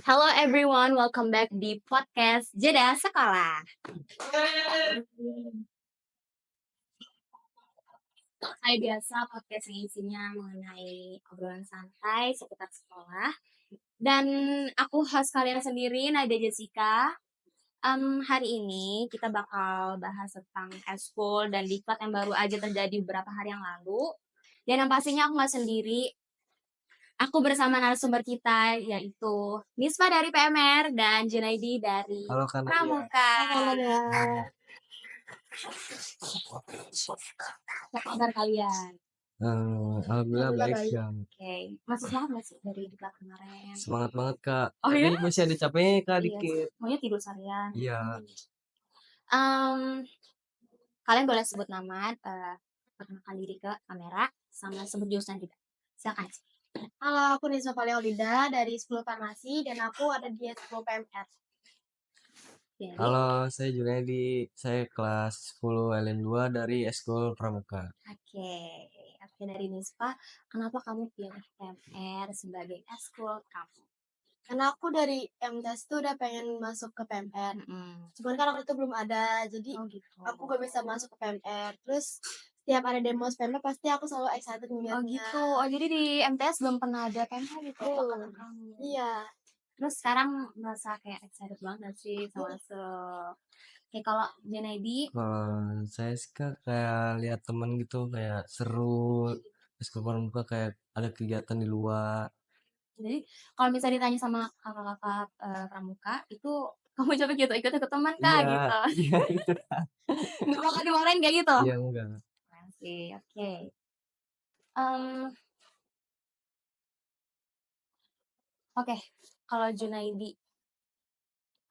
Hello everyone, welcome back di podcast Jeda Sekolah. Kayak biasa podcast ini isinya mengenai obrolan santai seputar sekolah. Dan aku host kalian sendiri, Nadia Jessica. Hari ini kita bakal bahas tentang eskul dan diklat yang baru aja terjadi beberapa hari yang lalu. Dan yang pastinya aku nggak sendiri. Aku bersama narasumber kita yaitu Nisfa dari PMR dan Junaidi dari Halo Kak Nadia. Pramuka. Halo. Apa kabar kalian? Alhamdulillah baik baik. ya. Oke, masih semangat nggak sih dari diklat kemarin? Semangat banget Kak. Oh Tapi ya? masih ada capeknya Kak Iya, dikit. maunya tidur seharian. Iya. Kalian boleh sebut nama, perkenalkan diri ke kamera, sama sebut jurusan juga. Silakan. Halo, aku Nisma Paleolida dari 10 Farmasi dan aku ada di 10 PMR. Jadi, Halo, saya Junaidi. Saya kelas 10 LN2 dari Eskul Pramuka. Oke, dari Nispa, kenapa kamu pilih PMR sebagai eskul kamu? Karena aku dari MTS tuh udah pengen masuk ke PMR. Cuman kan waktu itu belum ada, jadi Oh gitu. aku gak bisa masuk ke PMR. Terus setiap ada demo PMR pasti aku selalu excited Oh ngeliatnya. gitu. Oh jadi di MTS belum pernah ada PMR gitu Belum. kata kamu. Iya. Terus sekarang merasa kayak excited banget sih sama masuk. Kayak kalau Junaidi, Kalau saya sih Kak kayak lihat temen gitu kayak seru. Eskul Pramuka kayak ada kegiatan di luar. jadi kalau misalnya ditanya sama kakak-kakak pramuka itu kamu coba gitu ikut teman kah Iya, gitu. iya itu. Nggak bakal dimarahin kayak gitu. Iya enggak. Masih oke. Em, Oke, kalau Junaidi,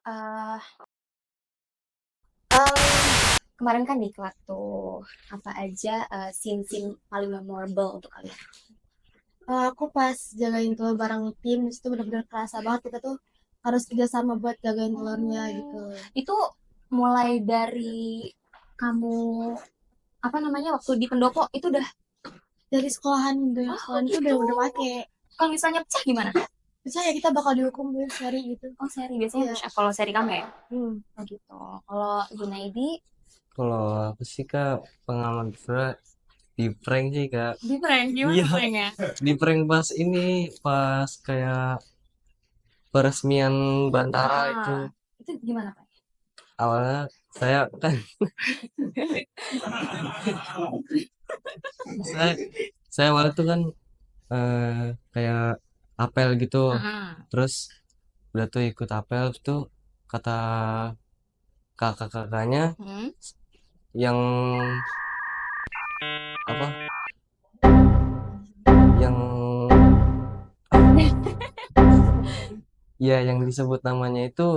eh kemarin kan diklat tuh apa aja scene paling memorable untuk kalian? Aku pas jagain telur bareng tim, itu benar-benar kerasa banget kita tuh harus kerjasama buat jagain telurnya gitu. Itu mulai dari kamu apa namanya waktu di pendopo itu udah Dari sekolahan itu gitu. udah pakai. Kalau misalnya pecah gimana? Misalnya kita bakal dihukum seri gitu. Oh seri biasanya Iya. push up kalau seri kamu ya? Hmm. Oh gitu. Kalau Junaidi Kalau aku sih Kak pengalaman pernah di prank sih Kak. di prank gimana Iya. pranknya? Di prank pas kayak peresmian Bantara itu Itu gimana Pak? awalnya saya kan saya saya awalnya tuh kan kayak apel gitu, terus udah tuh ikut apel tuh kata kakak-kakaknya yang apa yang ya yang disebut namanya itu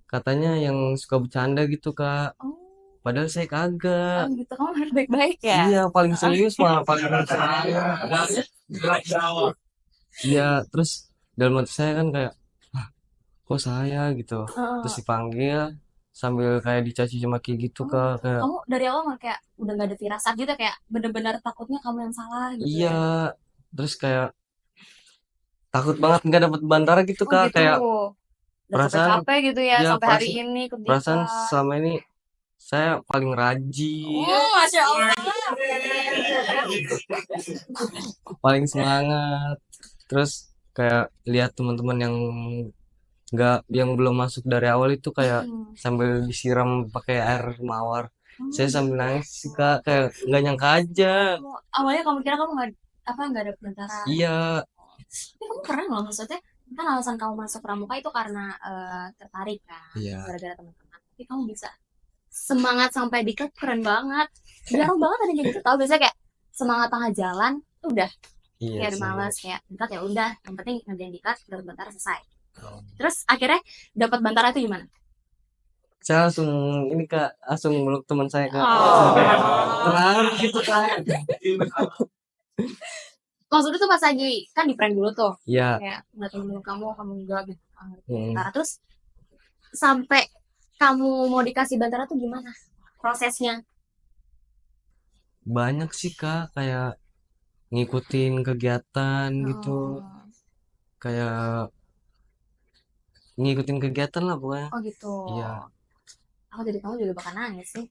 katanya yang suka bercanda gitu Kak. Oh. Padahal saya kagak. Oh gitu, kamu harus baik-baik ya? Iya, paling serius malah paling saya. Iya, terus dalam hati saya kan kayak, "Ah, kok saya gitu." Terus dipanggil sambil kayak dicaci maki gitu Kak, kayak Kamu dari awal mah kayak udah gak ada firasat gitu kayak bener-bener takutnya kamu yang salah gitu iya, ya? terus kayak takut banget nggak dapet Bantara gitu Oh Kak, gitu. kayak Udah perasaan capek-capek gitu ya ya sampai hari ini ikut perasaan diklat. selama ini saya paling rajin, Masya Allah. paling semangat. Terus kayak lihat teman-teman yang belum masuk dari awal itu kayak sambil disiram pakai air mawar. Saya sambil nangis sih Kak, kayak nggak nyangka aja. Awalnya kamu kira kamu nggak ada Bantara. Iya, Tapi kamu keren loh, maksudnya kan alasan kamu masuk pramuka itu karena tertarik kan, Iya. gara-gara teman-teman. Tapi kamu bisa semangat sampai diklat, keren banget. Jarang banget ada yang kayak gitu, tau biasanya kayak semangat tengah jalan udah iya kayak sih. males kayak diklat ya udah, yang penting ngerjain diklat dapat Bantara selesai. Terus akhirnya dapat Bantara itu gimana? Saya langsung ini Kak, langsung meluk teman saya Kak. Terang gitu Kak. Maksudnya tuh pas lagi kan di prank dulu tuh, Iya. kayak ngeliat temen kamu enggak gitu. Hmm. Bantara terus sampai kamu mau dikasih Bantara tuh gimana prosesnya? Banyak sih Kak, kayak ngikutin kegiatan gitu. Kayak ngikutin kegiatan lah pokoknya. Oh gitu. Iya. Aku jadi kamu juga bakal nangis sih.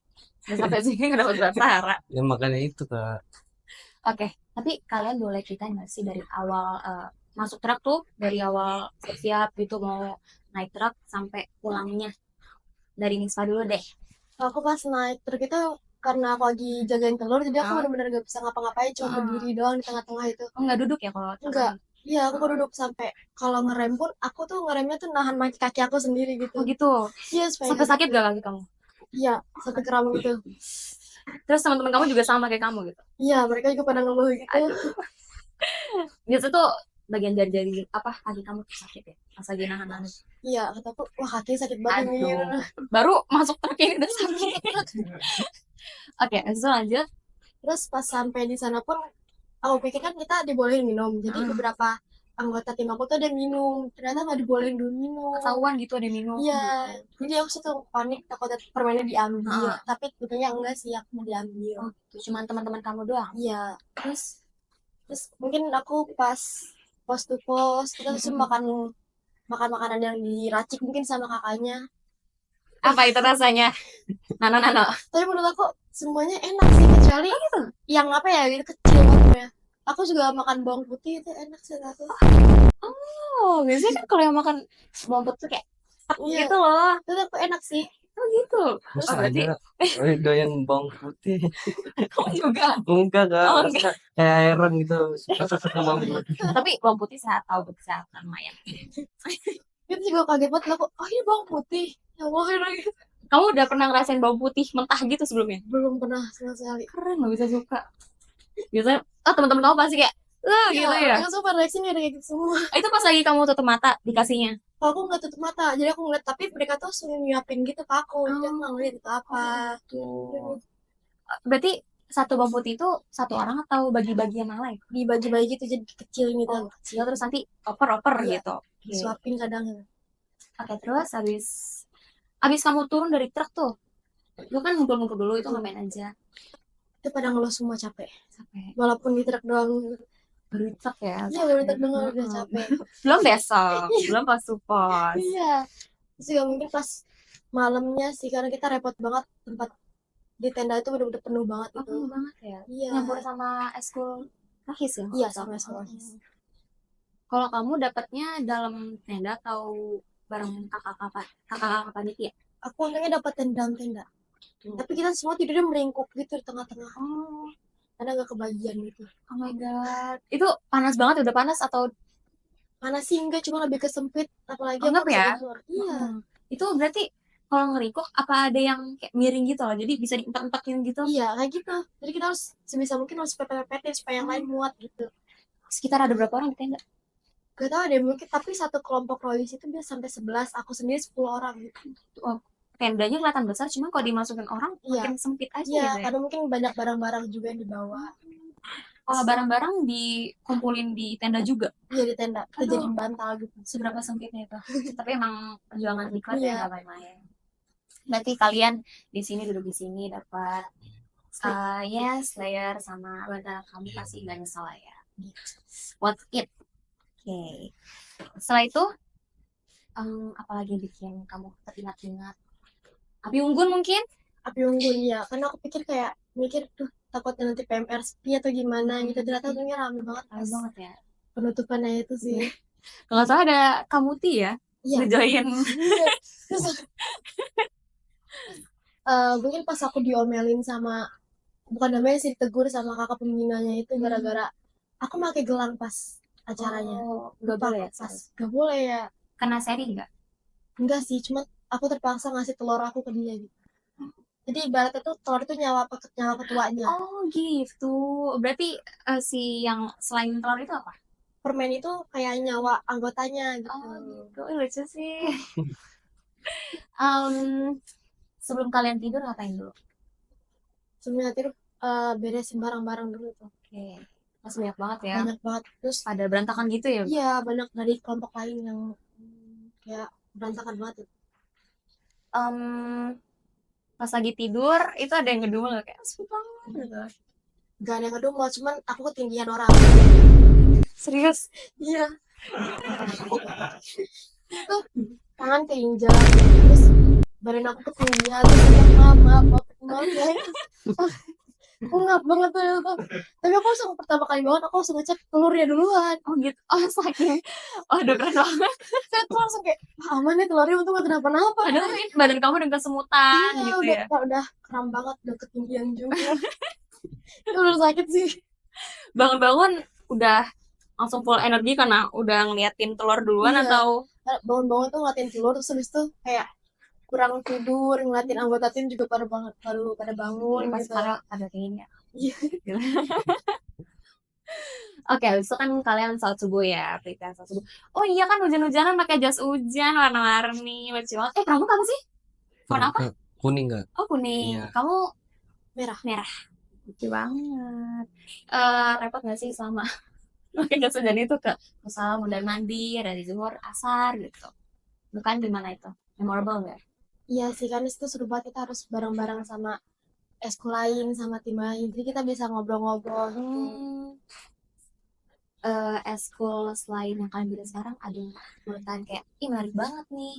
Udah sampai sini nggak dapat suara. Ya makanya itu Kak. Oke, tapi kalian boleh ceritain nggak sih dari awal masuk truk tuh, dari awal siap gitu mau naik truk sampai pulangnya. Dari Nispa dulu deh. Aku pas naik truk itu karena aku lagi jagain telur, jadi aku Ah. benar-benar gak bisa ngapa-ngapain, cuma Ah. berdiri doang di tengah-tengah itu. Oh nggak duduk ya kalau truk? Enggak. Iya, aku duduk sampai kalau ngerem pun aku tuh ngeremnya tuh nahan kaki aku sendiri gitu. Oh gitu. Iya, supaya Sampai nggak sakit gak kaki kamu? Iya, sampai kram gitu. Terus teman-teman kamu juga sama kayak kamu gitu? Iya, mereka juga pada ngeluh gitu. Biasa tuh bagian jari-jari apa kaki kamu tuh sakit ya pas lagi nahan-nahan. Iya, kataku, wah kaki sakit banget ini. Aduh, baru masuk truk ini udah sakit. Oke, langsung lanjut. Terus pas sampai di sana pun aku pikir kan kita dibolehin minum. Jadi beberapa anggota tim aku tuh ada minum. Ternyata nggak dibolehin dulu minum. Ketahuan gitu ada minum. Iya, jadi aku situ panik takut permennya diambil. Ah. Tapi tentunya enggak sih, aku mau diambil. Oh, gitu. Cuman teman-teman kamu doang. Iya, terus mungkin aku pas pos to pos kita tuh makan makanan yang diracik mungkin sama kakaknya. Apa itu rasanya? Nano. Tapi menurut aku semuanya enak sih kecuali yang apa ya itu kecil banget ya. Aku juga makan bawang putih itu enak sih aku. Oh, biasanya kan kalau yang makan bawang putih kayak Iya, gitu loh. itu aku enak sih. Oh gitu. Masa berarti aja doyan bawang putih. kamu juga. Enggak Kak. Oh, Masa kayak Iron gitu. Suka bawang putih. Tapi bawang putih sehat, tahu kesehatan lumayan. Itu juga kaget banget aku. Oh ini bawang putih. Ya Allah, enak gitu. Kamu udah pernah ngerasain bawang putih mentah gitu sebelumnya? Belum pernah sama sekali. Keren loh bisa suka. Biasanya, teman-teman kamu pasti kayak, gitu ya. Aku suka reaksinya kayak gitu semua. Itu pas lagi kamu tutup mata dikasihnya. Aku nggak tutup mata, jadi aku ngeliat. Tapi mereka tuh sering nyiapin gitu ke aku. Jadi aku nggak ngeliat itu apa. Tuh. Berarti satu bawang putih itu satu orang atau bagi-bagi yang lain? Dibagi-bagi gitu jadi kecil gitu. Oh, kecil terus nanti oper-oper Iya. gitu. Oke. Disuapin kadang. Oke, terus habis kamu turun dari truk tuh, lu kan ngumpul-ngumpul dulu itu ngapain aja? Itu pada ngeluh semua capek. Capek. Walaupun di truk doang. Baru di truk ya? Iya baru truk doang udah capek. Belum besok, belum pas pos. Iya. Terus juga mungkin pas malamnya sih karena kita repot banget tempat di tenda itu udah penuh banget Oh, itu. penuh banget ya? Iya. Nyampur sama eskul rahis ya? Iya sama Rohis. Kalau kamu dapatnya dalam tenda atau bareng kakak-kakak panitia? Aku untungnya dapat tenda. Tapi kita semua tidurnya meringkuk gitu di tengah-tengah. Oh, Karena gak kebagian gitu. oh my god. Itu panas banget, udah panas atau Mana sih enggak, cuma lebih kesempit. Apalagi Anggap aku ya? bisa keluar. Iya. Itu berarti kalau ngeringkuk apa ada yang kayak miring gitu loh, jadi bisa diempat-empatin gitu? Iya kayak gitu. Jadi kita harus sebisa mungkin harus pepet-pepetin supaya yang lain muat gitu. Sekitar ada berapa orang di tenda? Gak tau deh mungkin, tapi satu kelompok Rohis itu bisa sampai 11, aku sendiri 10 orang gitu. Oh, tendanya kelihatan besar, cuma kalau dimasukin orang Iya. makin sempit aja Iya, gitu ya. karena mungkin banyak barang-barang juga yang dibawa. Kalau barang-barang dikumpulin di tenda juga. Iya di tenda, kita Aduh. jadi bantal gitu. Seberapa sempitnya itu. Tapi emang perjuangan diklat ya Iya. nggak main-main. Berarti kalian di sini duduk di sini dapat Slayer sama bantal kamu pasti nggak nyesel lah ya. What's it? Oke. Setelah itu apalagi bikin kamu teringat-ingat? Api unggun mungkin? Api unggun ya, karena aku pikir kayak mikir tuh takutnya nanti PMR sepi atau gimana gitu. Ternyata untungnya rame banget Rame pas banget ya. penutupannya itu sih. Kalau nggak salah ada Kamuti ya, Iya. ngejoin. Terus mungkin pas aku diomelin sama, bukan namanya sih, ditegur sama kakak pembinanya itu gara-gara aku pakai gelang pas acaranya. Oh, nggak boleh ya? Pas gak boleh ya. Kena seri nggak? Enggak sih, cuma aku terpaksa ngasih telur aku ke dia gitu. Jadi ibaratnya tuh telur itu nyawa ketuanya. Oh gitu. Berarti si yang selain telur itu apa? Permen itu kayak nyawa anggotanya gitu. Oh gitu. Lucu sih. Sebelum kalian tidur ngapain dulu? Sebelum tidur beresin barang-barang dulu tuh. Oke. Masih banyak banget ya. Banyak banget. Terus Pada berantakan gitu ya? iya banyak dari kelompok lain yang kayak berantakan banget. Pas lagi tidur itu ada yang ngedumel nggak kayak sepi banget gitu. Gak ada yang ngedumel, cuman aku ketinggian orang. Serius? Iya. Tuh tangan keinjak, terus badan aku ketinggian, terus aku maaf ya. Aku ngap banget tuh itu. Tapi aku langsung pertama kali banget aku langsung ngecek telurnya duluan. Oh gitu. Oh saking. Waduh keren banget. Saya tuh langsung kayak, "Wah, aman nih telurnya untung gak kenapa-napa." Padahal mungkin badan kamu udah kesemutan Iya, gitu ya. udah kram banget, udah ketinggian juga. Itu udah sakit sih. Bangun-bangun udah langsung full energi karena udah ngeliatin telur duluan Iya. atau Bangun-bangun tuh ngeliatin telur, terus habis itu kayak kurang tidur, ngeliatin anggota tim juga baru pada bangun pas gitu. ada kayaknya. Iya. Oke, habis itu kan kalian sholat subuh ya, prepare sholat subuh. Oh iya kan hujan-hujanan pakai jas hujan warna-warni, lucu banget. Kamu apa sih? Warna apa? Pramuka kuning nggak? Oh kuning. Iya. Kamu Merah. merah. Lucu banget. Repot gak sih selama pakai jas hujan itu ke misalnya mondar mandir dari zuhur, asar gitu. Bukan gimana itu? Memorable gak? Iya sih, kan itu seru banget, kita harus bareng-bareng sama eskul lain, sama tim lain. Jadi kita bisa ngobrol-ngobrol gitu. Eskul selain yang kalian bilang sekarang ada menurut kalian kayak ih menarik banget nih.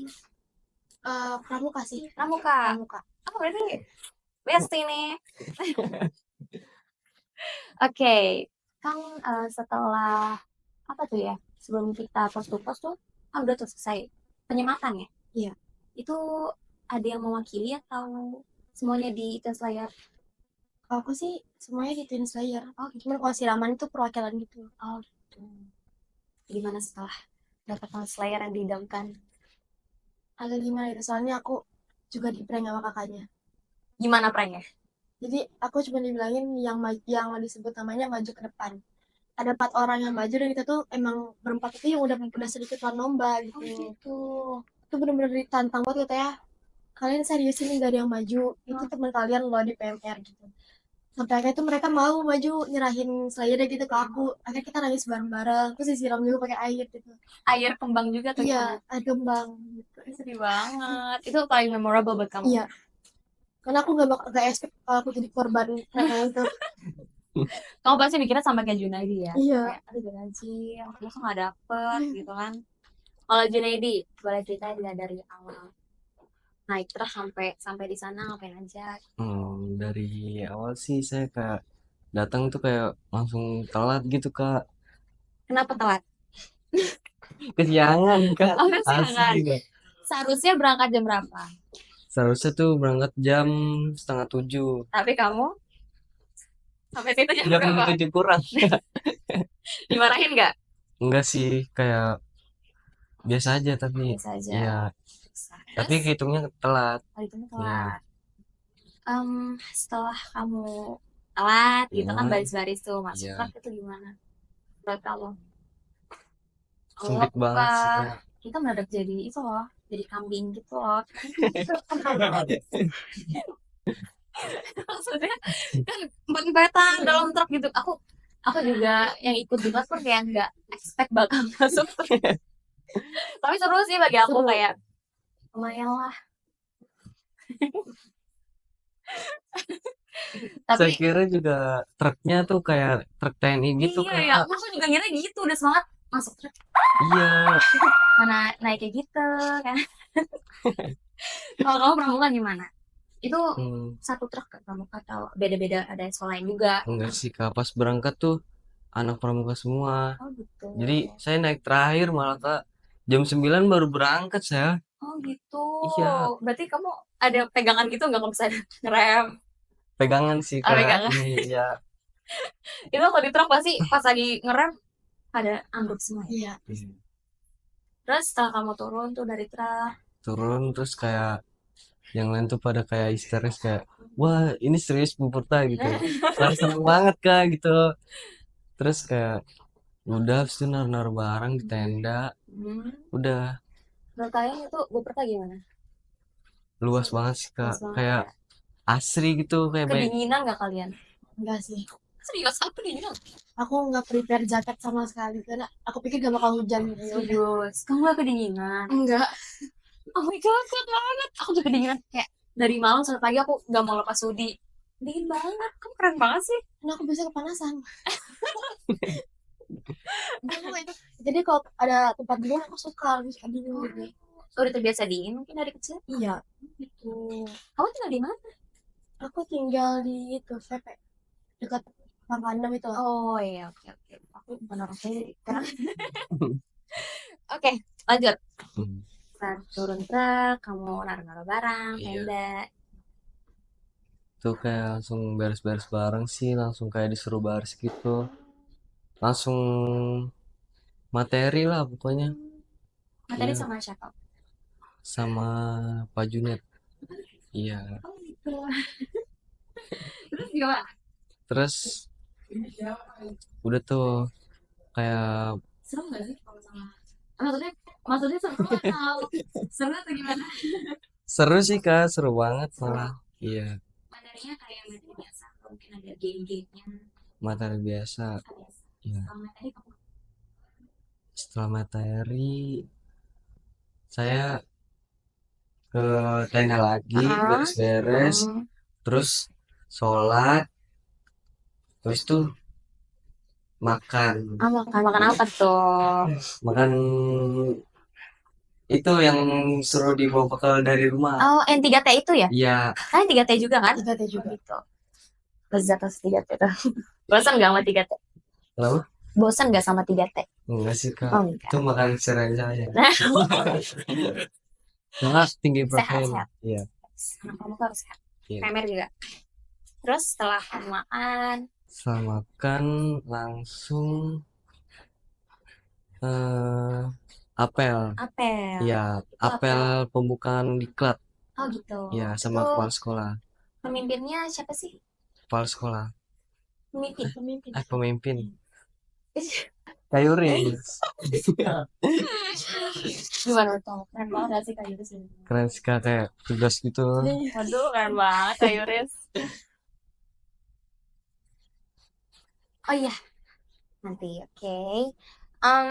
Pramuka sih. Pramuka. Pramuka. Oh berarti best ini. Oke, kan setelah apa tuh ya? Sebelum kita post to post tuh kan udah tuh selesai penyematan ya? Iya. Itu ada yang mewakili atau semuanya di tes layar? Kalau aku sih semuanya di Twin Slayer. Oh gitu. Cuman kalau siraman itu perwakilan gitu. Oh gitu. Gimana setelah dapat tes layar yang diidamkan? Agak gimana itu, soalnya aku juga di prank sama kakaknya. Gimana pranknya? Jadi aku cuma dibilangin yang disebut namanya maju ke depan. Ada 4 orang yang maju dan kita tuh emang berempat itu yang udah sedikit lawan lomba gitu. Oh gitu. Itu bener-bener ditantang banget gitu ya. Kalian serius ini gak ada yang maju, itu teman kalian loh di PMR gitu. Sampai akhirnya tuh mereka mau maju nyerahin Slayer gitu ke aku. Akhirnya kita nangis bareng-bareng, terus disiram juga pakai air gitu. Air kembang juga tuh Iya, gimana? air kembang gitu. Sedih banget. Itu paling memorable buat kamu. Iya, karena aku gak expect kalau aku jadi korban mereka itu. Kamu pasti mikirnya sama kayak Junaidi ya? Iya. Kayak, aduh Junaidi, aku tuh gak dapet gitu kan. Kalau Junaidi, boleh cerita dari awal naik terus sampai di sana ngapain aja? Dari awal sih saya kayak datang tuh kayak langsung telat gitu Kak. Kenapa telat? Kesiangan Kak. Oh, kesiangan. Asli Kak. Seharusnya berangkat jam berapa? Seharusnya tuh berangkat jam 6:30. Tapi kamu sampai situ jam Jam berapa? 7 kurang. Dimarahin nggak? Enggak sih, kayak biasa aja tapi Biasa aja. iya, tapi Terus, hitungnya telat. itu Iya. telat. Setelah kamu telat gitu kan Iya. baris-baris tuh masuk Iya. klub itu gimana? Menurut kamu? Sumpit banget sih Kak. Kita mendadak jadi itu loh, jadi kambing gitu loh. Maksudnya kan empet-empetan dalam truk gitu. Aku juga yang ikut juga pun kayak nggak expect bakal masuk truk. Tapi seru sih bagi aku kayak lumayan lah. Saya Tapi kira juga truknya tuh kayak truk TNI gitu iya ya, Kak. aku juga ngira gitu udah semangat masuk truk. Iya. Mana naik kayak gitu kan. Kalau kamu pramuka gimana? Itu satu truk kan pramuka atau beda-beda ada sekolah lain juga? Enggak sih Kak, pas berangkat tuh anak pramuka semua. Oh gitu. Jadi saya naik terakhir malah Kak. Jam 9 baru berangkat saya. Oh gitu. Iya. Berarti kamu ada pegangan gitu nggak kalau bisa ngerem? Pegangan sih Oh, Kak. pegangan. Iya. Itu kalau di truk pasti pas lagi ngerem ada ambruk semua ya? Iya. Terus setelah kamu turun tuh dari truk, Turun terus kayak yang lain tuh pada kayak histeris kayak wah ini serius Bu Purta gitu. Saya seneng banget Kak gitu. Terus kayak udah habis itu naruh barang di tenda. Udah menurut kalian itu gue pernah gimana? luas banget sih Kak. Luas banget Kayak ya? asri gitu kayak banyak. Kedinginan nggak kalian? Enggak sih. Serius aku kedinginan? Aku nggak prepare jaket sama sekali karena aku pikir gak bakal hujan. Serius? Kamu gak kedinginan? Enggak. Oh my god, kuat banget. Aku juga kedinginan. Kayak dari malam sampai pagi aku gak mau lepas hoodie. Dingin banget. Kamu keren banget sih. Karena aku bisa kepanasan. Aku itu. Jadi kalau ada tempat dingin aku suka lebih suka dingin gitu. Udah terbiasa dingin mungkin dari kecil. Iya, gitu. Kamu tinggal di mana? Aku tinggal di itu VP dekat Pangkandam itu. Oh iya, oke oke. Aku bukan orang sini. Oke, lanjut. Hmm, Saat turun truk, kamu naruh-naruh barang, Iya. tenda. Tuh kayak langsung beres-beres bareng sih, langsung kayak disuruh baris gitu. Langsung materi lah pokoknya. Materi Iya, sama siapa? sama Pak Junet. Iya. Oh gitu. Terus gimana? Terus udah tuh kayak Seru nggak sih kalau sama? Maksudnya, maksudnya seru atau seru atau gimana? seru sih Kak, seru banget malah. Iya, Materinya kayak materi biasa, atau mungkin ada game-gamenya. materi biasa. Ada Iya. kalau materi kamu Setelah materi saya ke tenda lagi, beres-beres, terus sholat, terus tuh makan. makan apa tuh? Makan itu yang suruh dibawa bekal dari rumah. Oh, yang 3T itu ya? Iya, Kan 3T juga kan? 3T juga. Gitu. Lezat atas 3T tuh. Bosan nggak sama 3T? kenapa? Bosan nggak sama 3T? Enggak sih Kak, Oh, enggak. itu makan sering saya. Karena tinggi Sehat, protein. sehat. Iya, Anak kamu tuh harus sehat. iya. Pemer juga. Terus setelah kamu makan, Setelah makan langsung eh apel. apel. Iya, Itu apel pembukaan diklat. Oh gitu. Iya, sama Itu kepala sekolah. pemimpinnya siapa sih? Kepala sekolah. Pemimpin. Pemimpin. Pemimpin. Kayu Riz. Gimana tuh? Keren banget gak sih Kak Yuris ini? Keren sih Kak, kayak tugas gitu. Waduh, keren banget Kak Yuris. Oh iya, nanti oke. Em,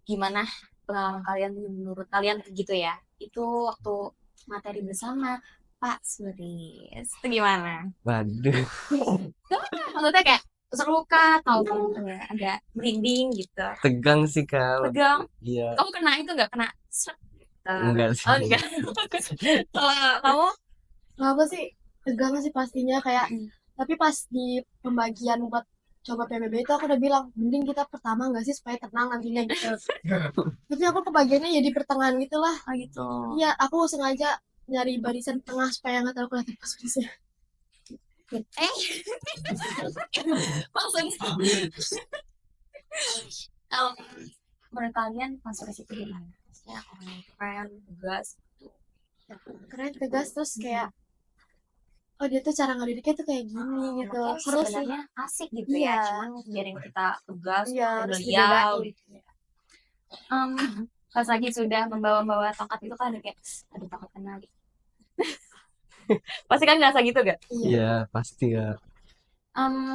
Gimana pengalaman kalian menurut kalian gitu ya? Itu waktu materi bersama Pak Suris. Itu gimana? Waduh, Maksudnya kayak seru kah atau agak merinding gitu? tegang sih Kak. Tegang. Iya, Kamu kena itu nggak kena seret? enggak sih. Oh enggak. Kalau kamu Nggak apa sih, tegang sih pastinya kayak. Tapi pas di pembagian buat coba PBB itu aku udah bilang, mending kita pertama nggak sih supaya tenang nantinya gitu. Tapi aku kebagiannya ya di pertengahan gitu lah. oh gitu. Iya, aku sengaja nyari barisan tengah supaya nggak terlalu kelihatan pas Surisnya. Eh, maksudnya em, menurut kalian Pak Suris itu gimana? Maksudnya orang yang keren, tegas, gitu. Keren, tegas, terus kayak oh dia tuh cara ngedidiknya tuh kayak gini gitu. Mungkin Seru sih. sebenarnya asik gitu ya, Iya. cuman biarin kita tegas, Iya, harus beliau dibedain. gitu. Em, Pas lagi sudah membawa-bawa tongkat itu kan ada kayak, aduh takut kena gitu. Pasti kan ngerasa gitu gak? Iya. Iya, pasti Kak.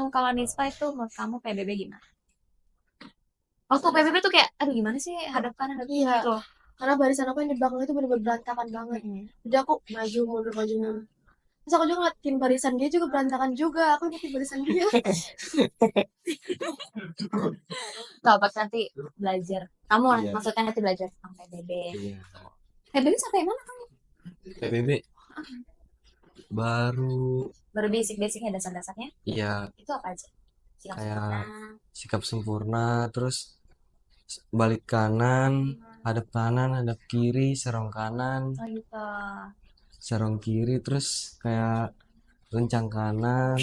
Kalau Nispa itu menurut kamu PBB gimana? Waktu PBB tuh kayak, aduh gimana sih hadapkan Iya. gitu. Karena barisan aku yang di belakang itu bener-bener berantakan banget. Jadi aku maju mundur maju mundur. Terus aku juga ngeliatin barisan dia juga berantakan juga. Aku ngeliatin barisan dia. Kalau nanti belajar, kamu lah Iya. maksudnya nanti belajar tentang PBB. Iya. PBB sampai mana kamu? PBB baru Baru basic-basicnya, dasar-dasarnya. ya Itu apa aja? Sikap kayak sempurna. sikap sempurna, terus balik kanan, hadap kiri, serong kanan, Oh gitu. serong kiri, terus kayak rencang kanan.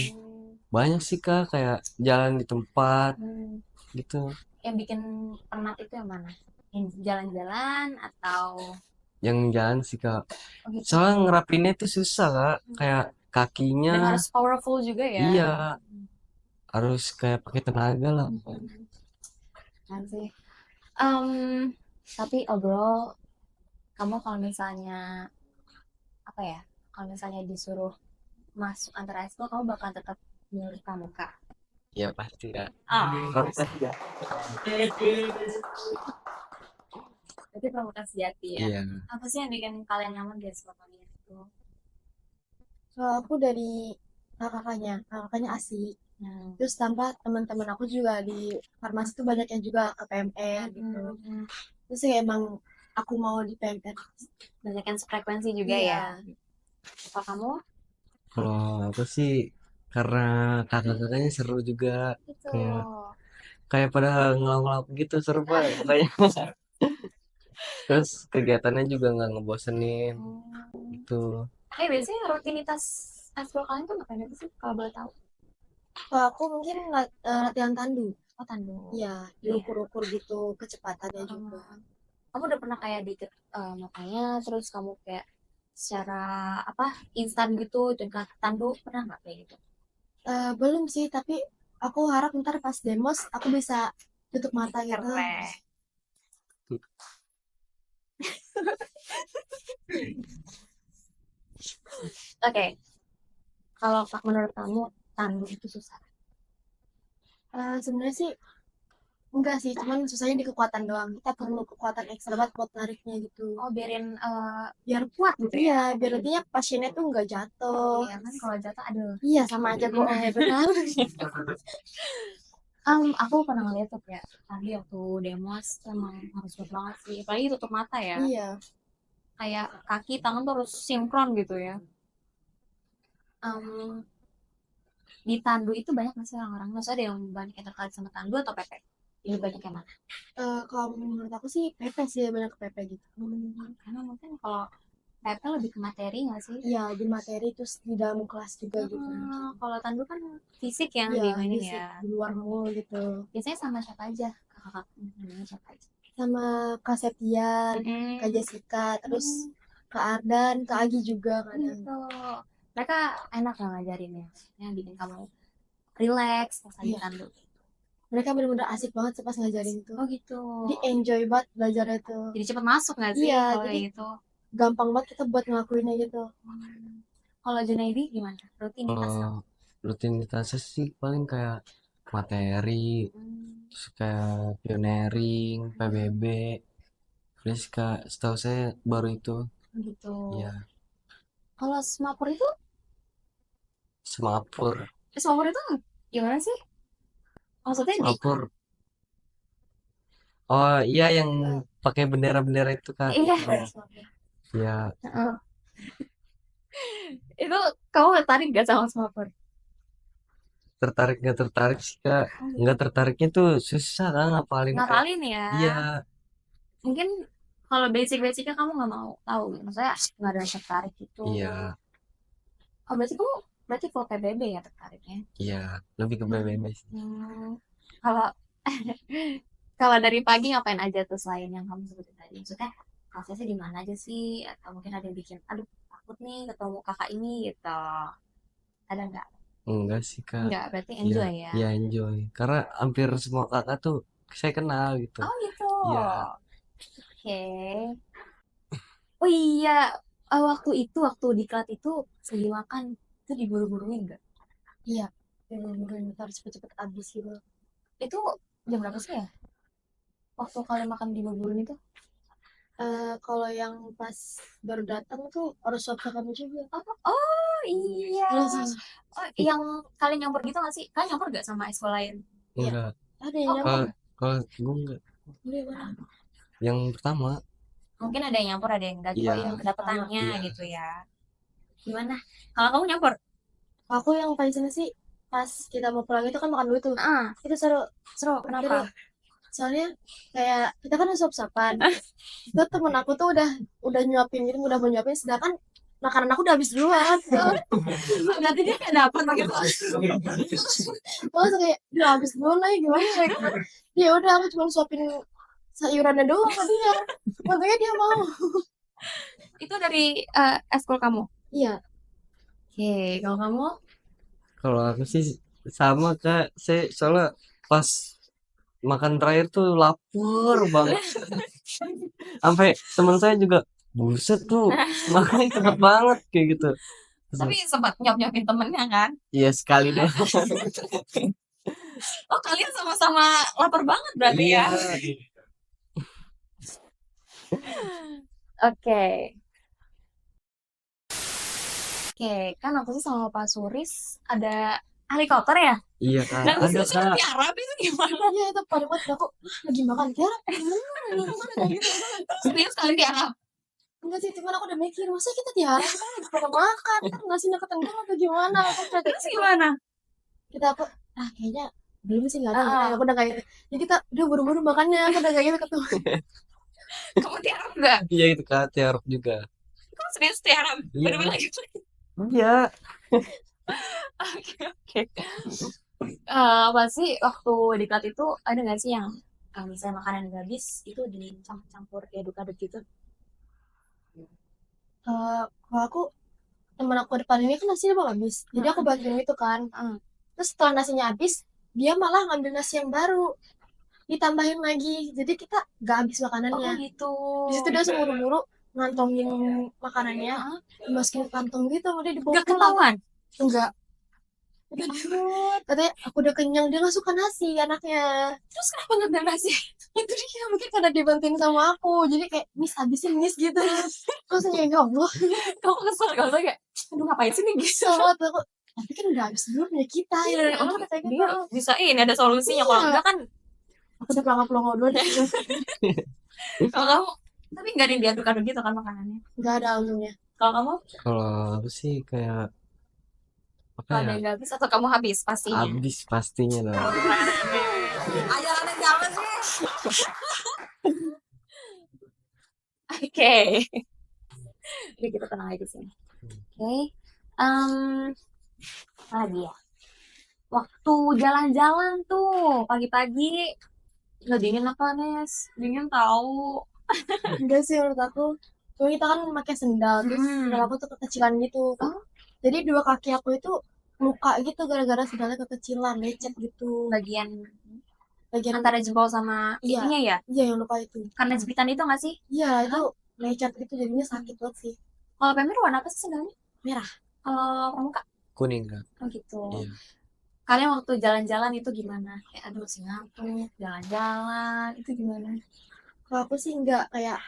Banyak sih Kak, kayak jalan di tempat Hmm. gitu. Yang bikin penat itu yang mana? Yang jalan-jalan atau Yang jalan sih Kak. oh gitu. Soalnya ngerapinnya itu susah Kak, kayak Dan kakinya harus powerful juga ya. iya harus kayak pakai tenaga lah. Kan sih. Tapi obrol, kamu kalau misalnya apa ya? Kalau misalnya disuruh masuk antara expo, kamu bakal tetap milih pramuka. Ya pasti Kak. Oh, berarti pramuka sejati ya. Iya. Apa sih yang bikin kalian nyaman di expo kalian itu? Kalau aku dari kakaknya asik. Nah. Terus tambah teman-teman aku juga di farmasi tuh banyak yang juga ke PMR gitu. Terus ya emang aku mau di PMR. Banyak yang sefrekuensi juga Iya. ya. Apa kamu? Kalau aku sih karena kakak-kakaknya seru juga, Gitu. kayak kayak pada ngelawak gitu, seru pak pokoknya. Terus kegiatannya juga nggak ngebosenin itu. Biasanya rutinitas ekskul kalian tuh ngapain aja sih kalau boleh tahu? Kalau aku mungkin latihan tandu. Oh, tandu. Iya, diukur-ukur gitu kecepatannya juga. Kamu udah pernah kayak makanya terus kamu kayak secara apa instan gitu dengan tandu pernah nggak kayak gitu? Belum sih, tapi aku harap ntar pas demos aku bisa tutup mata gitu. Keren. Oke. Kalau menurut kamu tandu itu susah? Sebenarnya sih enggak sih, cuman susahnya di kekuatan doang. Kita perlu kekuatan ekstra banget buat nariknya gitu. Oh, biarin Biar kuat gitu ya? Iya, biar nantinya pasiennya tuh nggak jatuh. Iya kan kalau jatuh aduh. Iya, sama aja kok. Benar. Aku pernah ngeliat tuh kayak tadi waktu demos emang harus kuat banget sih. Apalagi tutup mata ya. Iya. Kayak kaki tangan tuh harus sinkron gitu ya. Di tandu itu banyak nggak sih orang-orang? Maksudnya ada yang banyak yang tertarik sama tandu atau PP? Lebih banyak yang mana? Kalau menurut aku sih PP sih, banyak ke PP gitu. Karena mungkin kalau PP lebih ke materi nggak sih? Iya, di materi terus di dalam kelas juga gitu. Kalau tandu kan fisik yang Iya, dimainin fisik, ya. di luar mall gitu. Biasanya sama siapa aja? Kakak namanya siapa aja? Sama Kak Septian, Kak Jessica, terus Kak Ardan, Kak Agi juga kadang. Gitu. Mereka enak lah ngajarinnya, yang bikin kamu relax pas lagi Iya. tandu. Mereka benar-benar asik banget sih pas ngajarin tuh. Oh gitu. Di enjoy banget belajarnya tuh. Jadi cepet masuk nggak sih Iya, kalau jadi kayak gitu? gampang banget kita buat ngelakuinnya gitu. Kalau Junaidi gimana? Rutinitas Kalau kamu? rutinitasnya sih paling kayak materi, terus kayak pioneering, PBB, Friska, setahu saya baru itu. Gitu. Ya, Kalau semapur itu, semapur. semapur itu gimana sih? Maksudnya di Semapur. Oh iya, yang pakai bendera-bendera itu kak. iya. Iya, Itu kamu tertarik gak sama semapur? tertarik nggak tertarik sih kak. Nggak tertariknya tuh susah kan ngapalin kayak. Ngapalin ya. Iya, Mungkin kalau basic-basicnya kamu nggak mau tahu, maksudnya nggak ada tertarik gitu. iya, Oh berarti kalau PBB ya tertariknya. iya. Lebih ke PBB sih. Kalau kalau dari pagi ngapain aja tuh selain yang kamu sebutin tadi? Maksudnya prosesnya di mana aja sih? Atau mungkin ada yang bikin, aduh takut nih ketemu kakak ini gitu. Ada nggak? Enggak sih kak. Enggak, berarti Iya, enjoy ya. iya enjoy. Karena hampir semua kakak tuh saya kenal gitu. Oh gitu. Iya. Oke. Oh iya, waktu diklat itu segi makan itu diburu-buruin nggak? Iya, bener-bener harus cepet-cepet habis gitu. Itu jam berapa sih ya? Waktu kalian makan diburu-buruin itu? Kalau yang pas baru datang tuh harus swab kami juga. Oh iya. Terus Oh, yang kalian nyampur gitu nggak sih? Kalian nyampur nggak sama ekskul lain? Iya. Enggak. ada yang Kalau nyamper. kalau gue enggak. Iya, mana? Yang pertama, Mungkin ada yang nyampur, ada yang enggak. Iya. Oh, yang kedapetannya Iya. gitu ya. Gimana? Kalau kamu nyampur? Aku yang paling seneng sih pas kita mau pulang itu kan makan dulu tuh. Itu seru. Seru. Kenapa? Soalnya kayak kita kan udah suap-suapan. Itu temen aku tuh udah nyuapin gitu, udah mau nyuapin, sedangkan makanan aku udah habis duluan. Berarti dia kayak dapet gitu. Terus kayak udah habis duluan lagi gimana ya? Ya udah aku cuma suapin sayurannya doang ke dia. Untungnya dia mau. Itu dari ekskul kamu? Iya. Oke, kalau kamu? kalau aku sih sama kak. Saya soalnya pas makan terakhir tuh lapar banget. Sampai teman saya juga buset tuh makannya cepet banget kayak gitu. Tapi sempat nyop-nyopin temennya kan? Iya sekali doang. Oh, kalian sama-sama lapar banget berarti Iya. ya? Oke. Oke, kan aku sih sama Pak Suris ada helikopter ya? Iya Kak, Dan ada terus Kak. tiarap itu gimana? Iya itu pada buat aku lagi makan tiara. Serius kalian tiarap? Enggak sih, cuman aku udah mikir masa kita tiara kita lagi pada makan kan nasinya ketemu atau gimana? Aku udah Terus gimana? kita apa? Kayaknya belum sih nggak ada. Ah. Aku udah kayak gitu. Jadi kita udah buru-buru makannya. Aku udah kayak gitu ketemu. Kamu tiarap nggak? Iya itu Kak, tiarap juga. Kamu serius tiarap? Iya. Bener-bener gitu. Iya. Oke. Pasti waktu di kelas itu ada nggak sih yang misalnya makanan nggak habis itu dicampur kayak aduk-aduk gitu? Kalau aku teman aku depan ini kan nasinya mau habis. Jadi aku bantuin itu kan. Terus setelah nasinya habis, dia malah ngambil nasi yang baru. Ditambahin lagi. Jadi kita nggak habis makanannya. Oh gitu. Di situ dia langsung buru-buru ngantongin makanannya, dimasukin ke kantong gitu, udah dibawa Nggak pulang. ketahuan? Enggak. Katanya aku udah kenyang, dia nggak suka nasi anaknya. Terus kenapa ngambil nasi? Itu dia mungkin karena dibantuin sama aku, jadi kayak miss habisin miss gitu. Terus ya Allah, Kamu kesel kalau kayak, aduh ngapain sih nih gitu? sama aku. Tapi kan udah habis dulu punya kita ya. Oh, Kata gitu. dia bisa ini ada solusinya. Kalau Iya. enggak kan, Aku udah pelongo-pelongo dulu deh. kalau kamu tapi nggak ada yang diaduk-aduk gitu kan makanannya. Nggak ada untungnya. Kalau kamu Kalau aku sih kayak apa kalau ada ya? yang nggak habis atau kamu habis pastinya. Habis pastinya lah. Ayo ada jalan sih. Oke. Oke, kita tenang aja di sini. Oke. Apa lagi ya? Waktu jalan-jalan tuh pagi-pagi nggak dingin apa Nes? Dingin tahu. Enggak sih menurut aku. Cuma kita kan pakai sendal, terus Hmm. sendal aku tuh kekecilan gitu. Oh. Jadi dua kaki aku itu luka gitu gara-gara sendalnya kekecilan, lecet gitu. Bagian Bagian antara jempol sama Iya. ininya ya? Iya yang luka itu. Karena jepitan itu nggak sih? Iya itu lecet gitu jadinya sakit banget sih. Kalau Pemir warna apa sih sendalnya? Merah. Kalau kamu Kak? Kuning Kak. Oh gitu. Iya. Kalian waktu jalan-jalan itu gimana? Kayak aduh masih ngantuk, jalan-jalan itu gimana? Kalau aku sih enggak kayak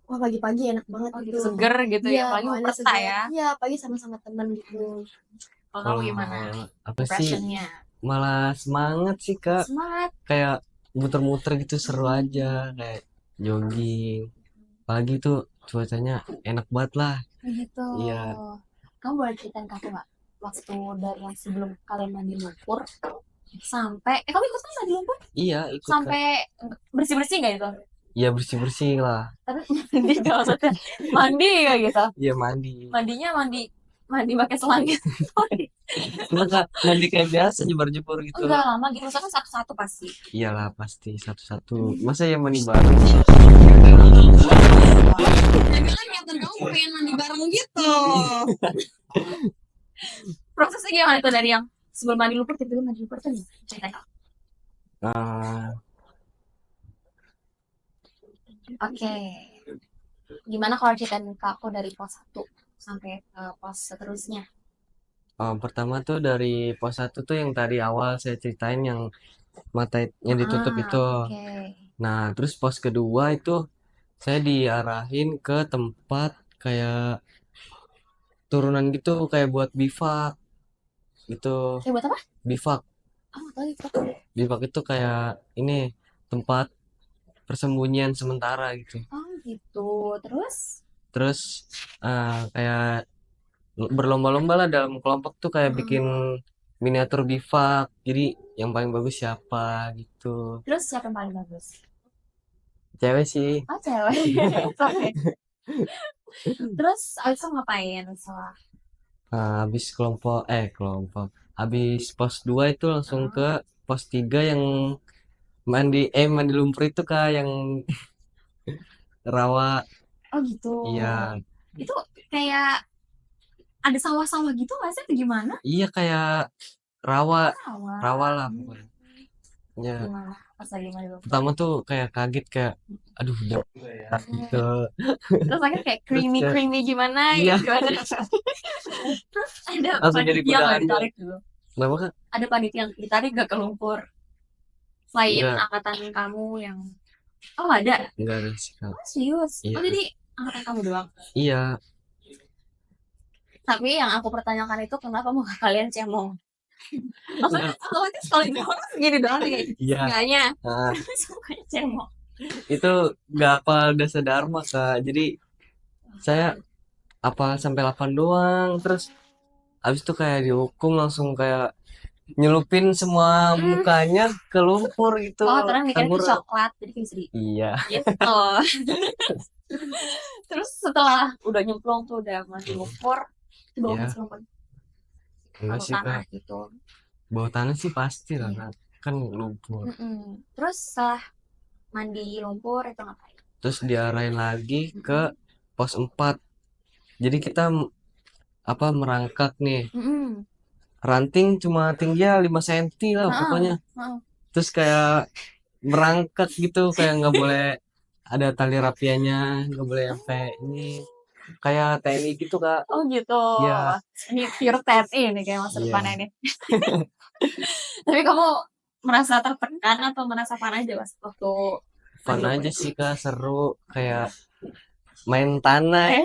wah pagi-pagi enak banget Oh gitu. gitu seger gitu Iya, ya, apalagi mau pokoknya pesta seger. ya. Iya, pagi sama-sama teman gitu. Kalau kamu gimana? Apa sih? Impressionnya? Malah semangat sih Kak. Semangat. Kayak muter-muter gitu seru aja, kayak jogging. Pagi tuh cuacanya enak banget lah. Gitu. Iya. Kamu boleh ceritain ke aku nggak? Waktu dari yang sebelum kalian mandi lumpur sampai kamu ikut kan mandi lumpur? Iya, ikut Kak. Sampai bersih-bersih nggak itu? Iya bersih-bersih lah. Tapi mandi nggak maksudnya mandi kayak gitu. Iya mandi. Mandinya mandi pakai selang gitu. Cuma Kak, mandi kayak biasa jemur-jemur gitu. Enggak lama gitu, misalkan satu-satu pasti. Iyalah pasti satu-satu. Masa ya mandi bareng? Jangan niatan kamu pengen mandi bareng gitu. Prosesnya gimana tuh dari yang sebelum mandi lumpur tiba-tiba mandi lumpur tuh ceritanya? Oke. Gimana kalau ceritain ke aku dari pos 1 sampai ke pos seterusnya? Pertama tuh dari pos 1 tuh yang tadi awal saya ceritain yang mata yang ditutup itu. Oke. Nah, terus pos kedua itu saya diarahin ke tempat kayak turunan gitu kayak buat bivak gitu. Kayak buat apa? Bivak. Apa gitu? Bivak itu kayak ini tempat persembunyian sementara gitu. Oh gitu. Terus kayak berlomba-lomba lah dalam kelompok tuh kayak bikin miniatur bivak. Jadi yang paling bagus siapa gitu. Terus siapa yang paling bagus? Cewek sih. Oh cewek. Oke. Terus abis itu ngapain setelah? Habis kelompok habis pos 2 itu langsung ke pos 3 yang mandi lumpur itu Kak yang rawa. Oh gitu. Iya. Itu kayak ada sawah-sawah gitu nggak sih? Atau gimana? Iya kayak rawa Rawa. lah pokoknya. Ya. Gimana? Pas lagi mandi lumpur. Pertama tuh kayak kaget kayak aduh jauh juga ya gitu. Terus akhirnya kayak creamy gimana Iya. gitu. Terus ada Langsung jadi panitia nggak godaan. ditarik dulu? Kenapa Kak? Ada panitia yang ditarik nggak ke lumpur? Selain Nggak. angkatan kamu yang oh nggak ada? Enggak ada sih Kak. Oh serius? Iya. Oh jadi angkatan kamu doang? Iya. Tapi yang aku pertanyakan itu kenapa muka kalian cemong? Maksudnya otomatis kalau ini orang segini doang nih, Iya. enggaknya. Nah, Terus mukanya cemong. itu nggak hafal Dasa Dharma Kak. Jadi saya apa sampai 8 doang. Terus abis itu kayak dihukum langsung kayak nyelupin semua mukanya ke lumpur gitu. Oh, terus mikirnya itu Tengkurap. coklat, jadi kayak bisa Iya. gitu. Terus setelah udah nyemplung tuh udah mandi lumpur, itu bau Iya. nggak sih lumpur? Enggak Atau sih tanah Kak. gitu. Bau tanah sih pasti lah Iya. Kak. Kan lumpur. Terus setelah mandi lumpur itu ngapain? Terus diarahin lagi ke pos 4. Jadi kita apa merangkak nih. Ranting cuma tingginya 5 cm lah pokoknya. Terus kayak merangkak gitu kayak nggak boleh ada tali rapiannya, nggak boleh sampai ini kayak TNI gitu Kak. Oh gitu. Iya. Ini pure TNI ini kayak masa Iya. depannya ini. Tapi kamu merasa tertekan atau merasa panas aja pas waktu Fun mandi aja lumpur? sih Kak, seru kayak main tanah.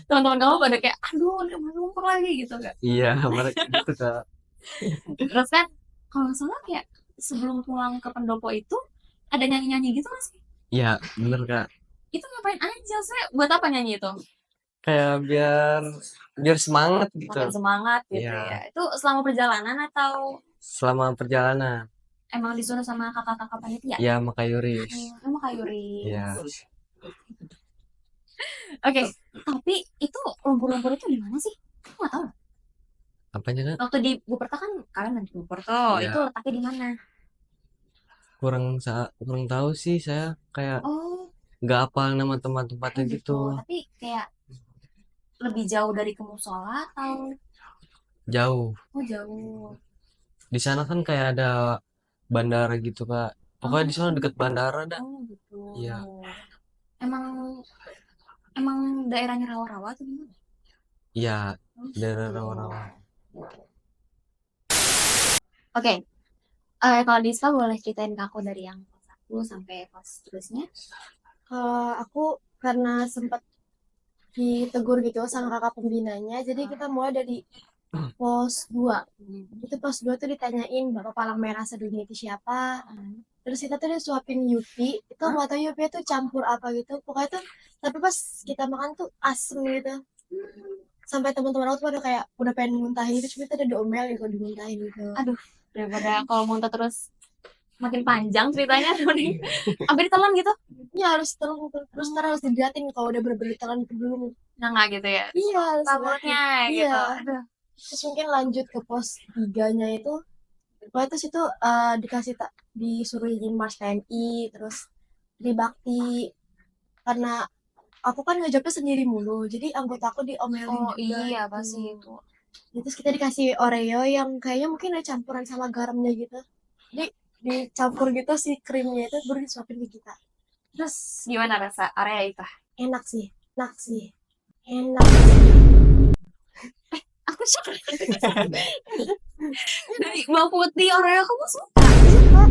Teman-teman kamu pada kayak aduh udah mandi lumpur lagi gitu kan? Iya, mereka gitu Kak. Terus kan kalau nggak salah kayak sebelum pulang ke pendopo itu ada nyanyi-nyanyi gitu nggak sih? Iya, bener Kak. Itu ngapain aja sih? Buat apa nyanyi itu? Kayak biar semangat gitu. Makin semangat gitu Iya. ya. Itu selama perjalanan atau Selama perjalanan. emang disuruh sama kakak-kakak panitia? Ya, Maka Yuris. Emang Kak Yuri. Iya. Oke, tapi itu lumpur-lumpur itu di mana sih? Aku nggak tahu. Apanya Kak? Waktu di Buperta kan kalian main di lumpur tuh. Iya. Itu letaknya di mana? Kurang tahu sih saya kayak Oh, nggak hafal nama tempat-tempatnya gitu. Tapi kayak lebih jauh dari ke musola atau Jauh. oh jauh. Di sana kan kayak ada bandara gitu Kak. Pokoknya di sana deket bandara dah. Oh gitu. Iya. Emang emang daerahnya rawa-rawa atau gimana? Iya, daerah rawa-rawa. Oke. Kalau Dista boleh ceritain ke aku dari yang pos 1 sampai pos terusnya. Aku karena sempat ditegur gitu sama kakak pembinanya, jadi kita mulai dari pos 2. Itu pos 2 tuh ditanyain Bapak Palang Merah sedunia itu siapa. Terus kita tuh disuapin Yupi, itu nggak tahu Yupi itu campur apa gitu. Pokoknya tuh, tapi pas kita makan tuh asem gitu. Sampai teman-teman aku tuh pada kayak udah pengen muntahin gitu, cuma itu ada diomelin kalau dimuntahin gitu. Aduh, daripada kalau muntah terus makin panjang ceritanya, mending hampir ditelan gitu. Iya harus telan, terus ntar harus diliatin kalau udah bener-bener ditelan itu belum. Nah nggak gitu ya? Iya harus Takutnya diliatin. gitu. Iya. Aduh. Terus mungkin lanjut ke pos 3-nya itu, pokoknya terus itu dikasih disuruh izin Mas TNI, terus dibakti karena aku kan ngejawabnya sendiri mulu, jadi anggota aku diomelin Oh juga iya gitu. pasti itu. Terus kita dikasih Oreo yang kayaknya mungkin ada campuran sama garamnya gitu, jadi dicampur gitu si krimnya itu baru disuapin ke kita. Terus gimana rasa area itu? Enak sih, enak sih, enak sih. Aku suka. Dari bawang putih Oreo kamu suka? Suka.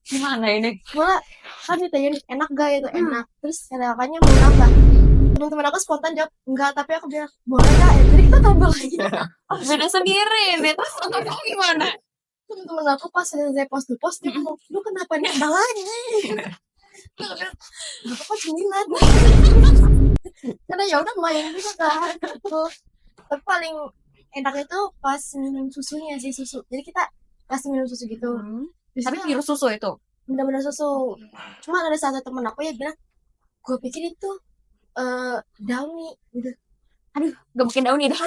Gimana ini? Malah kan ditanyain enak gak itu, enak. Terus kakaknya mau nambah, teman-teman aku spontan jawab enggak, tapi aku bilang boleh kak ya, jadi kita tambah lagi. Oh, beda sendiri nih. Terus untuk kamu gimana? Teman-teman aku pas selesai post to post dia ngomong lu kenapa nambah lagi. Aku kok cemilan. Karena ya udah main juga kan gitu. Tapi paling enak itu pas minum susunya sih, susu. Jadi kita kasih minum susu gitu. Tapi virus susu itu. Bener-bener susu. Cuma ada satu temen aku yang bilang, gue pikir itu Downy gitu. Aduh, gak mungkin Downy dah.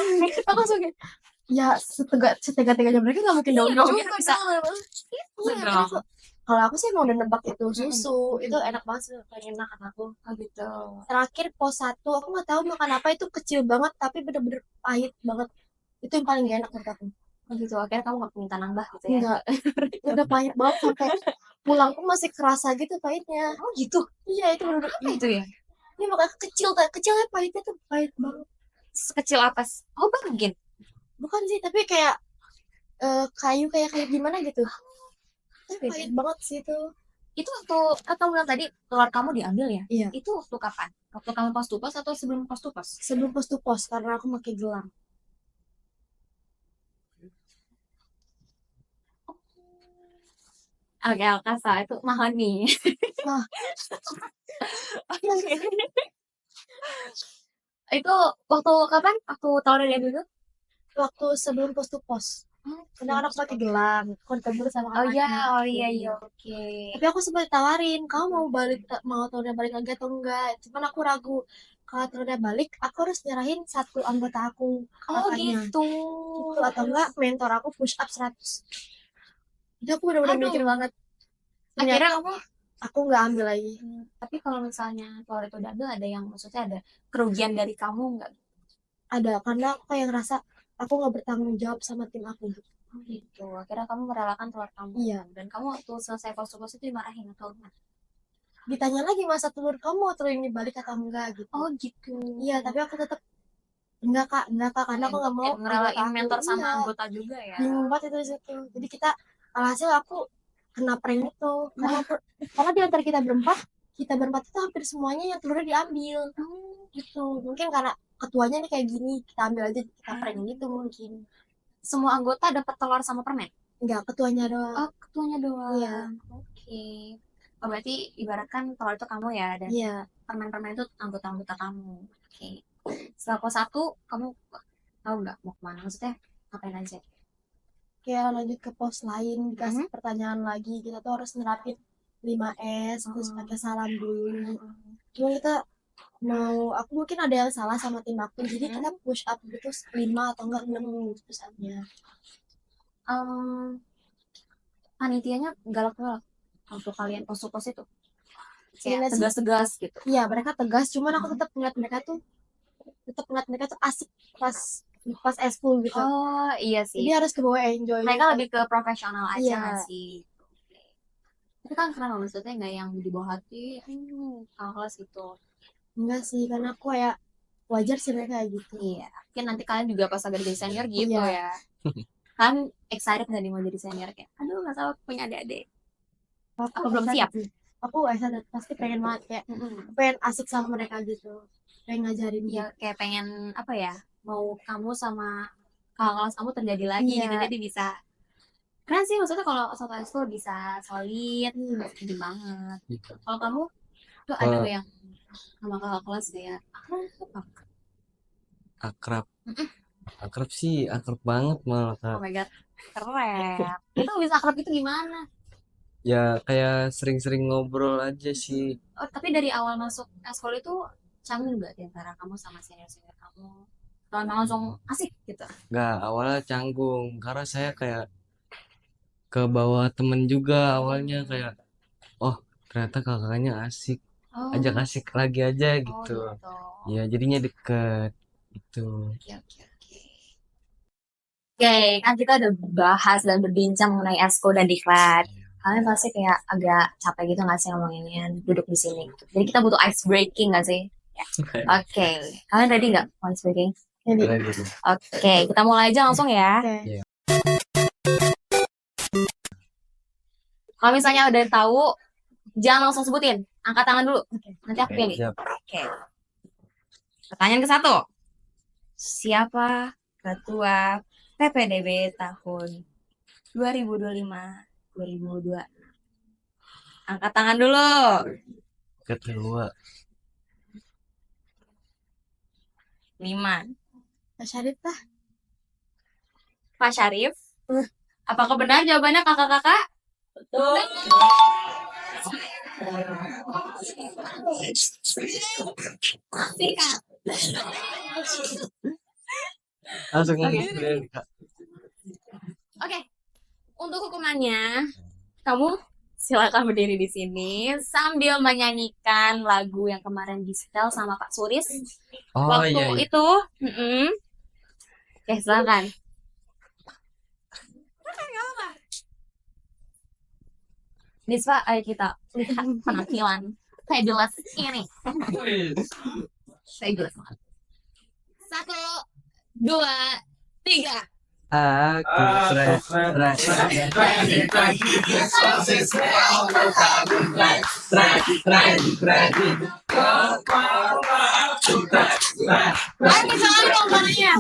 Aku langsung kayak, ya setega-teganya mereka gak mungkin Downy Gak juga mungkin bisa. Iya, kalau aku sih mau udah nebak itu susu, itu enak banget sih, paling enak kata aku. Oh gitu. Terakhir pos 1, aku nggak tahu makan apa, itu kecil banget tapi bener-bener pahit banget. Itu yang paling gak enak menurut aku. Oh gitu. Akhirnya kamu gak minta nambah gitu ya? Enggak, udah pahit banget sampai pulang pun masih kerasa gitu pahitnya. Oh gitu. Iya itu bener-bener. Apa itu ya? Ini makanya kecilnya pahitnya tuh pahit banget. Sekecil apa? Oh mungkin. Bukan sih, tapi kayak kayu kayak gimana gitu. Tapi pahit banget sih itu. Itu waktu kamu bilang tadi telur kamu diambil ya? Iya, Itu waktu kapan? Waktu kamu pos to pos atau sebelum pos to pos? sebelum pos to pos karena aku pakai gelang. Oke, Alkasa itu mahoni. Wah, Itu waktu kapan? Waktu telur diambil itu? waktu sebelum pos to pos. Karena anak pakai gelang, aku ditegur sama Oh iya, kakaknya. oh iya, iya, oke. Tapi aku sempat tawarin, kamu mau balik, mau turunnya balik lagi atau enggak? Cuman aku ragu. Kalau turunnya balik, aku harus nyerahin satu anggota aku ke Oh kakaknya. gitu. Gitu, atau enggak mentor aku push up 100. Jadi aku bener-bener Aduh. mikir banget. Akhirnya Ternyata kamu, aku nggak ambil lagi. tapi kalau misalnya telur itu diambil ada yang maksudnya ada kerugian dari kamu nggak? Ada, karena aku kayak ngerasa aku nggak bertanggung jawab sama tim aku gitu. Oh gitu. Akhirnya kamu merelakan telur kamu. Iya. Dan kamu waktu selesai pos to pos itu dimarahin atau enggak? Ditanya lagi masa telur kamu mau telur ini balik atau enggak gitu. Oh gitu. Iya, tapi aku tetap enggak kak, karena aku nggak mau Kayak ngerelain anggota aku. mentor sama Iya, anggota juga ya. bingung banget itu di situ. Jadi kita alhasil aku kena prank itu karena di antara kita berempat itu hampir semuanya yang telurnya diambil gitu. Mungkin karena ketuanya nih kayak gini, kita ambil aja, kita prank gitu mungkin. Semua anggota dapat telur sama permen? Enggak, ketuanya doang. Oh, ketuanya doang. Iya. Oke. Oh, berarti ibaratkan telur itu kamu ya, dan Iya, permen-permen itu anggota-anggota kamu. Oke. Setelah pos 1, kamu tahu nggak mau kemana? Maksudnya ngapain aja? kayak lanjut ke pos lain, dikasih pertanyaan lagi, kita tuh harus nerapin 5S, terus pakai salam dulu. Cuma kita aku mungkin ada yang salah sama tim aku, jadi kita push up gitu 5 atau enggak 6 gitu push up-nya. Panitianya galak-galak waktu kalian pos itu? Iya Kayak sih. tegas-tegas gitu. Iya, mereka tegas, cuman aku tetap ngeliat mereka tuh asik pas eskul gitu. Oh iya Jadi sih. harus ke bawah enjoy. Mereka lebih ke profesional aja Iya. nggak sih? Tapi kan kenapa maksudnya nggak yang di bawah hati, kelas gitu? Enggak sih, karena aku kayak wajar sih mereka kayak gitu. Iya. Mungkin nanti kalian juga pas agak jadi senior gitu Iya. ya. Kan excited nggak nih mau jadi senior kayak, aduh nggak tahu aku punya adik-adik. Aku belum excited siap. sih. Aku excited, pasti pengen banget kayak pengen asik sama mereka gitu, pengen ngajarin Ya gitu. kayak pengen apa ya? Mau kamu sama kakak kelas kamu terjadi lagi Iya. gitu, jadi bisa. Keren sih, maksudnya kalau satu school bisa solid, gede banget. Kalau kamu tuh ada Kalau gak yang sama kakak kelas kayak akrab, akrab sih akrab banget malah oh Kak. my god, keren. Itu bisa akrab itu gimana? Ya kayak sering-sering ngobrol aja sih. Oh, tapi dari awal masuk sekolah itu canggung gak di antara kamu sama senior-senior kamu? Kalau emang langsung asik gitu? Nggak, awalnya canggung karena saya kayak ke bawah temen juga awalnya kayak oh ternyata kakaknya asik, Oh, ajak asik lagi aja oh gitu. gitu. Ya jadinya deket itu. Oke, oke, oke. Oke, kan kita udah bahas dan berbincang mengenai Esko dan Diklat. Kalian pasti kayak agak capek gitu nggak sih ngomonginnya duduk di sini? Jadi kita butuh ice breaking nggak sih? Ya. Oke, kalian ready nggak ice breaking? Jadi Oke, kita mulai aja langsung ya. oke. Kalau misalnya udah tahu, jangan langsung sebutin. Angkat tangan dulu. Nanti aku pilih. Siap. Oke. Pertanyaan ke-1. Siapa ketua PPDB tahun 2025-2026? Angkat tangan dulu. Kedua 5. Pak Syarif lah. Pak Syarif. Apakah benar jawabannya kakak-kakak? Betul. langsung Oke. ngobrol, Kak. Oke. Untuk hukumannya, kamu silakan berdiri di sini sambil menyanyikan lagu yang kemarin di setel sama Pak Suris Oh waktu iya, iya. itu. Oke, silakan. Nisfa, ayo kita lihat penampilan fabulous ini. Fabulous banget. 1, 2, 3. Aku Lagi soal kompornya.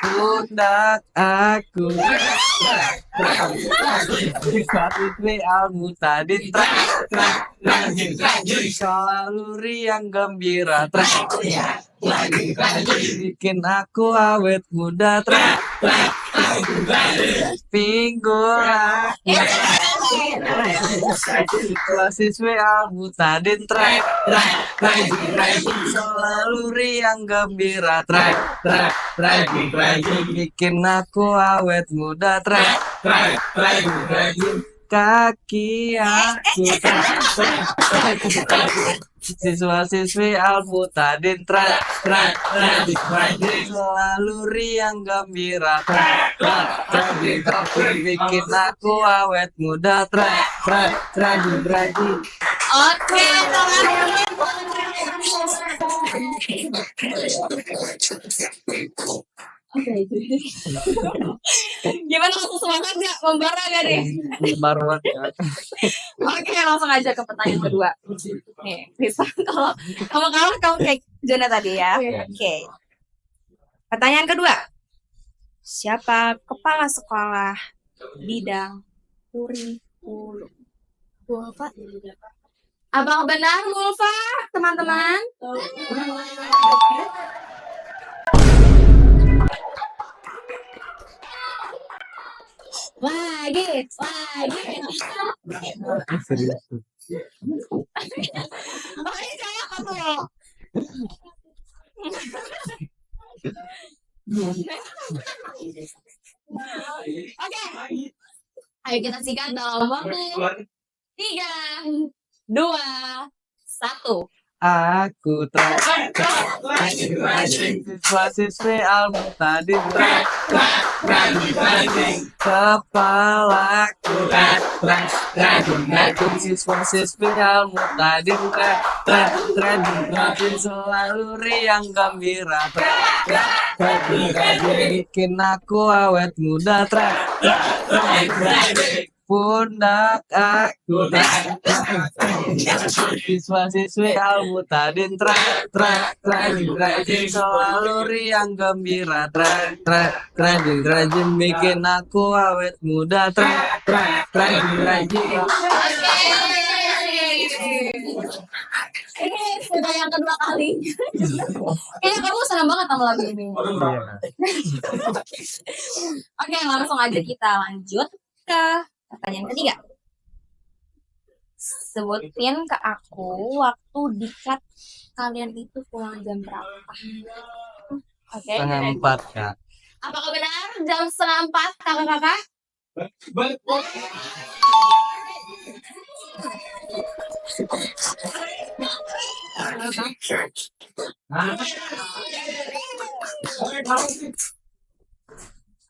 pundak aku Siswa-siswi Al-Mutadin selalu riang gembira bikin aku awet muda pinggul siswa-siswi Al-Mutadin selalu riang gembira bikin aku awet muda kaki aku siswa-siswi Al-Mutadin selalu riang gembira bikin aku awet muda Oke, gimana langsung semangat gak? Membara gak deh? baru Oke, langsung aja ke pertanyaan kedua. Nih, bisa kalau kamu kalah kamu kayak Jona tadi ya. Oke. Pertanyaan kedua. Siapa kepala sekolah bidang kurikulum? Mulfa. Apakah benar Mulfa, teman-teman? Lagi. serius Oke, saya apa tuh? Oke. Ayo kita sikat dalam waktu 3, 2, 1. aku siswa-siswi Al-Mutadin kepalaku siswa-siswi Al-Mutadin selalu riang gembira bikin aku awet muda pundak aku siswa-siswi Al-Mutadin selalu riang gembira rajin bikin aku awet muda Ini sudah yang kedua kali. Kayaknya kamu senang banget sama lagu ini. Oke, langsung aja kita lanjut ke pertanyaan ketiga. Sebutin ke aku waktu diklat kalian itu pulang jam berapa? Oke. 3:30 Kak. Apakah benar jam 3:30 kakak-kakak?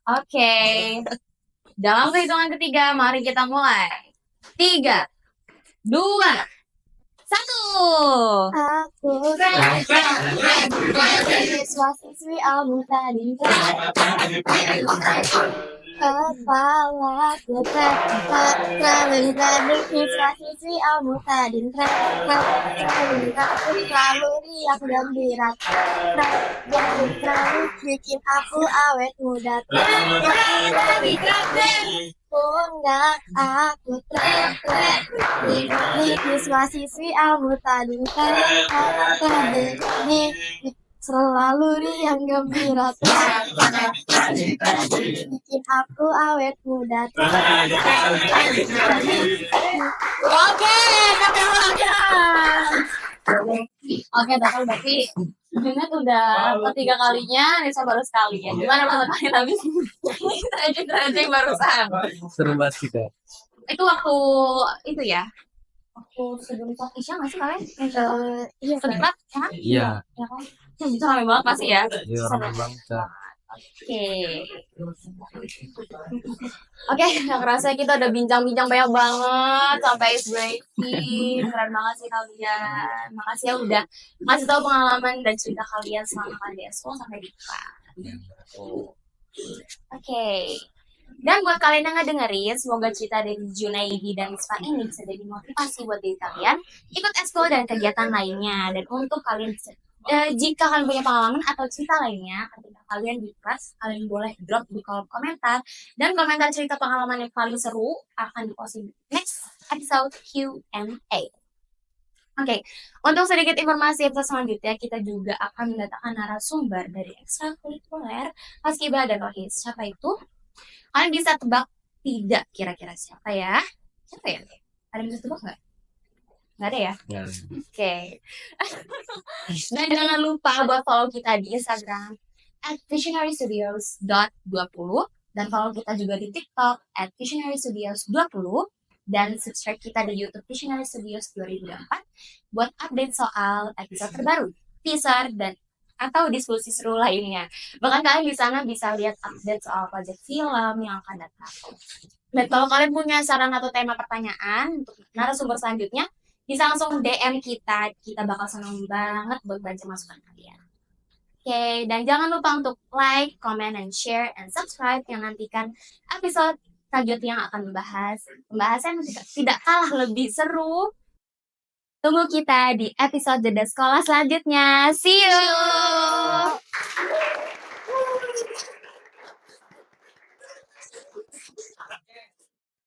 Oke. Dalam perhitungan ketiga, mari kita mulai. 3, 2, 1. Aku siswa-siswi Al-Mutadin kepalaku siswa-siswi Al-Mutadin selalu riang gembira bikin aku awet muda pundak aku siswa-siswi Al-Mutadin selalu riang gembira bikin aku awet muda Oke, kakak ulangan. Oke, Dakar berarti Junet udah ketiga kalinya, Nisa baru sekali ya. Gimana pertama kali habis trajek barusan? Seru banget sih Kak. Itu waktu itu ya? Waktu sebelum sholat isya nggak sih kalian? iya Sedekat, ya kan? Iya Ya kan? Itu ramai banget pasti ya? ramai banget Kak. Oke. Oke, nggak kerasa kita udah bincang-bincang banyak banget sampai breaking. Keren banget sih kalian. Makasih ya udah ngasih tahu pengalaman dan cerita kalian selama kalian semua sampai di Oke. Dan buat kalian yang ngedengerin, semoga cerita dari Junaidi dan Misfa ini bisa jadi motivasi buat diri kalian ikut ekskul dan kegiatan lainnya. Dan untuk kalian jika kalian punya pengalaman atau cerita lainnya ketika kalian di kelas, kalian boleh drop di kolom komentar, dan komentar cerita pengalaman yang paling seru akan diposting next episode Q&A. Oke, untuk sedikit informasi episode selanjutnya, kita juga akan mendatangkan narasumber dari ekstrakurikuler Paskibra dan Rohis. Siapa itu? Kalian bisa tebak tidak kira-kira siapa ya? Siapa ya? Ada yang bisa tebak nggak? Nggak ada ya? Ya. Oke. Dan jangan lupa buat follow kita di Instagram @visionarystudios.20 dan follow kita juga di TikTok @visionarystudios20 dan subscribe kita di YouTube Visionary Studios 2024 buat update soal episode terbaru, teaser, dan atau diskusi seru lainnya. Bahkan kalian di sana bisa lihat update soal project film yang akan datang. Dan kalau kalian punya saran atau tema pertanyaan untuk narasumber selanjutnya, bisa langsung DM kita. Kita bakal senang banget buat baca masukan kalian. Oke, dan jangan lupa untuk like, comment, and share, and subscribe yang nantikan episode selanjutnya yang akan membahas pembahasan yang tidak kalah lebih seru. Tunggu kita di episode Jeda Sekolah selanjutnya. See you!